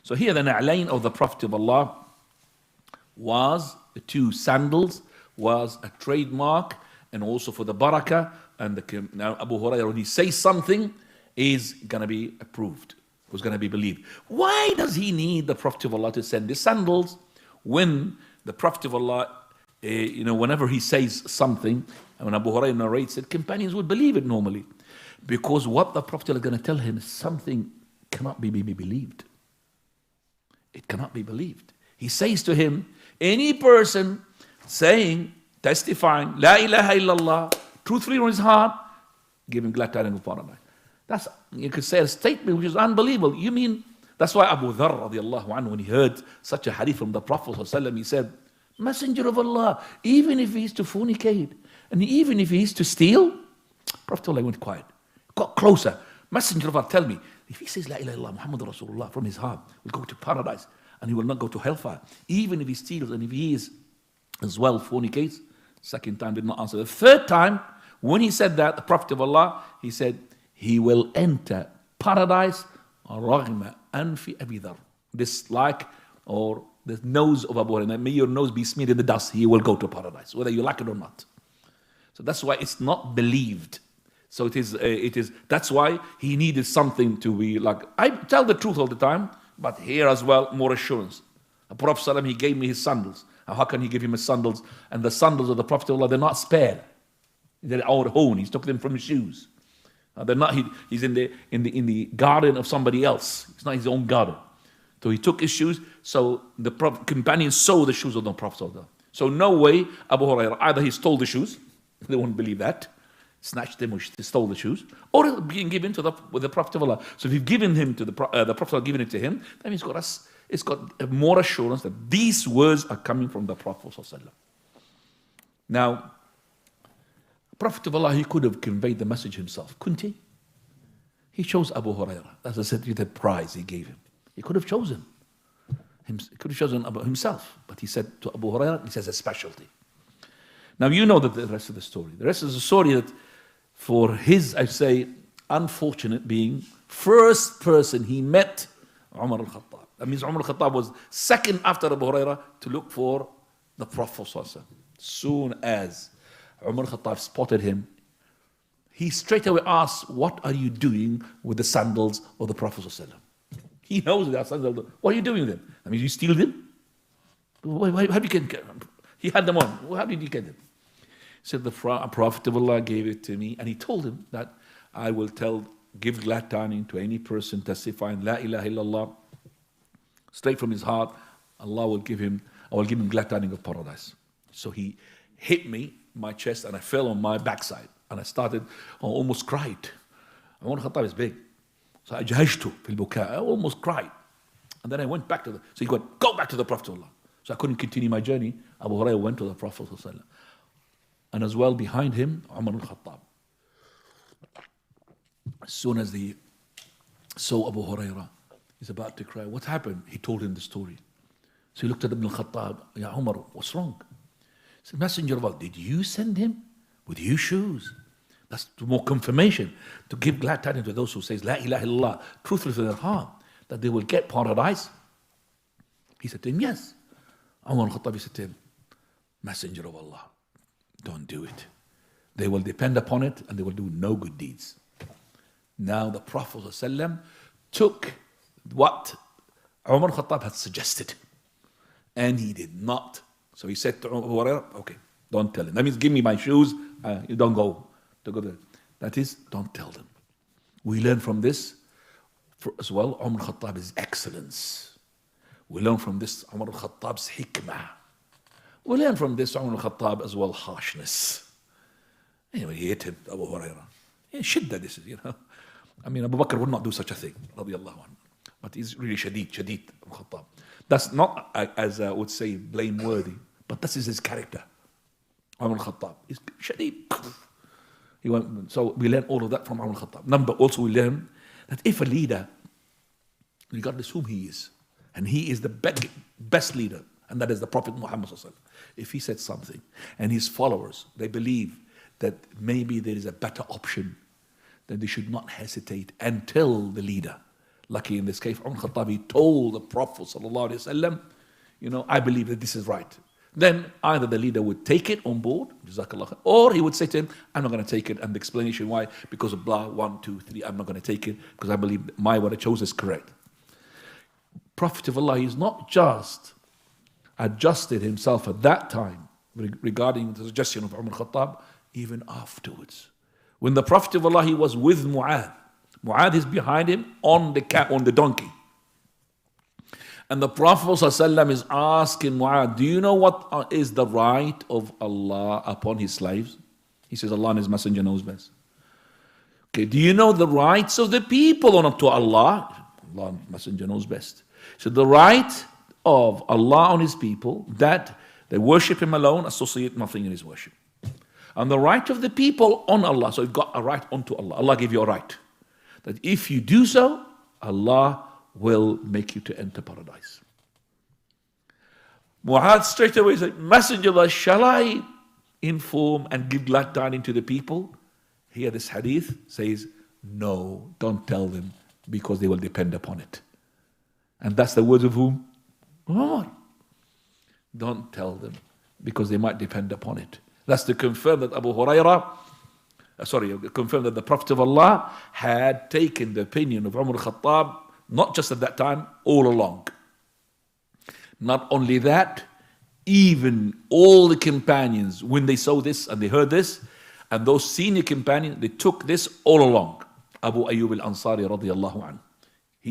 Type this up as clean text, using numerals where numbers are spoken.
So here the na'layn of the Prophet of Allah was the two sandals, was a trademark, and also for the barakah. And now Abu Hurairah, when he says something, is going to be approved, was going to be believed. Why does he need the Prophet of Allah to send his sandals when the Prophet of Allah, whenever he says something, and when Abu Hurairah narrates it, companions would believe it normally. Because what the Prophet is going to tell him is something cannot be believed. It cannot be believed. He says to him, any person saying, testifying, La ilaha illallah, truthfully from his heart, give him glad tidings of paradise. That's, you could say, a statement which is unbelievable. You mean, that's why Abu Dharr radiallahu anhu, when he heard such a hadith from the Prophet ﷺ, he said, Messenger of Allah, even if he is to fornicate, and even if he is to steal, Prophet Allah went quiet, got closer. Messenger of Allah, tell me, if he says La ilaha illallah Muhammad Rasulullah from his heart, will go to paradise, and he will not go to hellfire, even if he steals, and if he is as well fornicates. Second time did not answer. The third time, when he said that, the Prophet of Allah, he said, he will enter paradise, رغم أنف أبي ذر. This like, or the nose of Abu Hurairah, may your nose be smeared in the dust, he will go to paradise, whether you like it or not. So that's why it's not believed. So it is. That's why he needed something to be like, I tell the truth all the time, but here as well, more assurance. The Prophet ﷺ, he gave me his sandals. How can he give him his sandals? And the sandals of the Prophet of Allah, they're not spare. They're our own. He took them from his shoes. They're not. He's in the garden of somebody else. It's not his own garden. So he took his shoes. So the companions saw the shoes of the Prophet of Allah. So no way Abu Hurairah, either he stole the shoes, they won't believe that, snatched them or stole the shoes, or it's being given to the Prophet of Allah. So if you've given him to the Prophet has given it to him, that means it's got more assurance that these words are coming from the Prophet ﷺ. Now, Prophet of Allah, he could have conveyed the message himself, couldn't he? He chose Abu Hurairah. As I said, the prize he gave him. He could have chosen himself, but he said to Abu Hurairah, he says a specialty. Now you know the rest of the story. The rest is a story that for his, I say, unfortunate being, first person he met, Umar al-Khattab. That means Umar al-Khattab was second after Abu Hurairah to look for the Prophet ﷺ. Soon as Umar al-Khattab spotted him, he straight away asked, what are you doing with the sandals of the Prophet ﷺ? He knows that sandals. What are you doing with them? I mean, you steal them? How did you get them? He had them on. How did you get them? He said, the Prophet of Allah gave it to me, and he told him that I will give glad tidings to any person testifying La ilaha illallah, straight from his heart. I will give him glad tidings of paradise. So he hit me, my chest, and I fell on my backside. And I almost cried. Umar Khattab is big. So I jahajtu fil buka. I almost cried. And then I went back so he went, go back to the Prophet of Allah. So I couldn't continue my journey. Abu Hurairah went to the Prophet ﷺ. And as well behind him, Umar al-Khattab. As soon as they saw Abu Hurairah, he's about to cry. What happened? He told him the story. So he looked at Ibn al-Khattab. Ya Umar, what's wrong? He said, Messenger of Allah, did you send him with your shoes? That's more confirmation to give glad tidings to those who say La ilaha illallah, truthfully from their heart, that they will get paradise. He said to him, yes. Umar al-Khattab said to him, Messenger of Allah, don't do it. They will depend upon it and they will do no good deeds. Now the Prophet ﷺ took what Umar al-Khattab had suggested and he did not. So he said to Abu Hurairah, okay, don't tell him. That means give me my shoes, you don't go to go there. That is, don't tell them. We learn from this as well, Umar al-Khattab's excellence. We learn from this Umar al-Khattab's hikmah. We learn from this Umar al-Khattab as well harshness. Anyway, he hit him, Abu Hurairah. Yeah, shidda this is, I mean, Abu Bakr would not do such a thing, radiallahu anhu. But he's really shadeed, Abu Khattab. That's not, as I would say, blameworthy, but this is his character. Umar al-Khattab is shadeed. So we learn all of that from Umar al-Khattab. Also we learn that if a leader, regardless whom he is, and he is the best leader, and that is the Prophet Muhammad ﷺ, if he said something, and his followers, they believe that maybe there is a better option, then they should not hesitate until the leader, Lucky in this case, Umar al-Khattab, he told the Prophet sallallahu alaihi wasallam, I believe that this is right. Then either the leader would take it on board, Jazakallah, or he would say to him, I'm not going to take it. And the explanation why, because of blah, 1, 2, 3, I'm not going to take it because I believe what I chose is correct. Prophet of Allah is not just adjusted himself at that time regarding the suggestion of Umar al-Khattab, even afterwards. When the Prophet of Allah, he was with Mu'adh. Mu'adh is behind him on the donkey. And the Prophet ﷺ is asking Mu'adh, do you know what is the right of Allah upon his slaves? He says, Allah and his messenger knows best. Okay, do you know the rights of the people on to Allah? Allah and his messenger knows best. So the right of Allah on his people, that they worship him alone, associate nothing in his worship. And the right of the people on Allah, so you've got a right onto Allah. Allah gave you a right. That if you do so, Allah will make you to enter paradise. Mu'adh straight away said, Messenger of Allah, shall I inform and give glad tidings to the people? Here this hadith says, no, don't tell them because they will depend upon it. And that's the words of whom? Umar. Don't tell them because they might depend upon it. That's to confirm that confirm that the Prophet of Allah had taken the opinion of Umar al-Khattab, not just at that time, all along. Not only that, even all the companions, when they saw this and they heard this, and those senior companions, they took this all along. Abu Ayyub al-Ansari radiyallahu anhu.